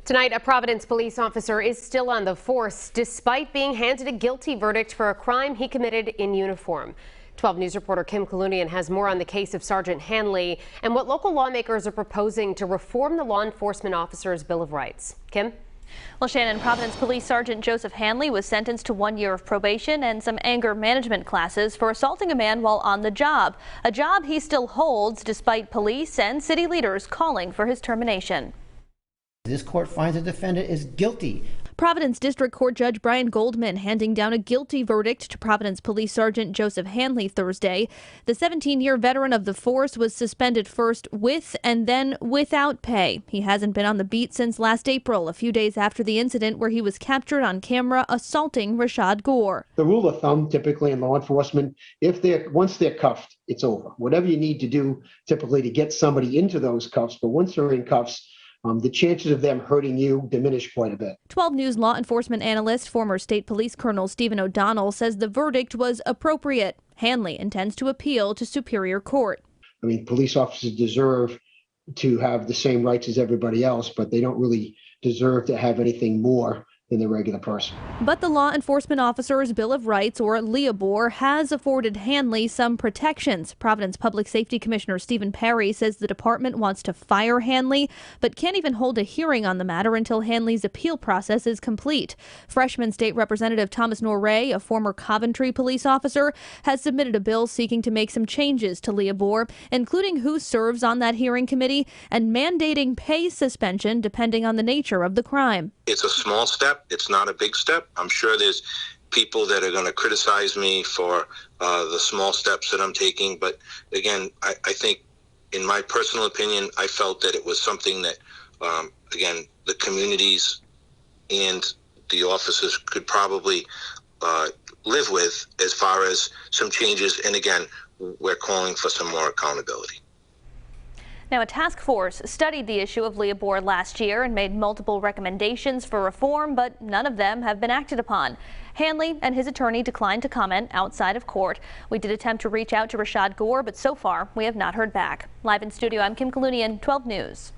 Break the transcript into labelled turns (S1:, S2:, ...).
S1: Tonight, a Providence police officer is still on the force despite being handed a guilty verdict for a crime he committed in uniform. 12 News reporter Kim Kalunian has more on the case of Sergeant Hanley and what local lawmakers are proposing to reform the law enforcement officer's Bill of Rights. Kim?
S2: Well, Shannon, Providence Police Sgt. Joseph Hanley was sentenced to 1 year of probation and some anger management classes for assaulting a man while on the job, a job he still holds despite police and city leaders calling for his termination.
S3: This court finds the defendant is guilty.
S2: Providence District Court Judge Brian Goldman handing down a guilty verdict to Providence Police Sgt. Joseph Hanley Thursday. The 17-year veteran of the force was suspended first with and then without pay. He hasn't been on the beat since last April, a few days after the incident where he was captured on camera assaulting Rashad Gore.
S4: The rule of thumb typically in law enforcement, once they're cuffed, it's over. Whatever you need to do typically to get somebody into those cuffs, but once they're in cuffs, the chances of them hurting you diminish quite a bit.
S2: 12 News law enforcement analyst, former state police colonel Stephen O'Donnell says the verdict was appropriate. Hanley intends to appeal to Superior Court.
S4: I mean, police officers deserve to have the same rights as everybody else, but they don't really deserve to have anything more than the regular person.
S2: But the Law Enforcement Officer's Bill of Rights, or LEOBOR, has afforded Hanley some protections. Providence Public Safety Commissioner Stephen Perry says the department wants to fire Hanley, but can't even hold a hearing on the matter until Hanley's appeal process is complete. Freshman State Representative Thomas Norray, a former Coventry police officer, has submitted a bill seeking to make some changes to LEOBOR, including who serves on that hearing committee and mandating pay suspension depending on the nature of the crime.
S5: It's a small step. It's not a big step. I'm sure there's people that are going to criticize me for the small steps that I'm taking. But again, I think, in my personal opinion, I felt that it was something that, again, the communities and the officers could probably live with as far as some changes. And again, we're calling for some more accountability.
S2: Now, a task force studied the issue of LEOBOR last year and made multiple recommendations for reform, but none of them have been acted upon. Hanley and his attorney declined to comment outside of court. We did attempt to reach out to Rashad Gore, but so far we have not heard back. Live in studio, I'm Kim Kalunian, 12 News.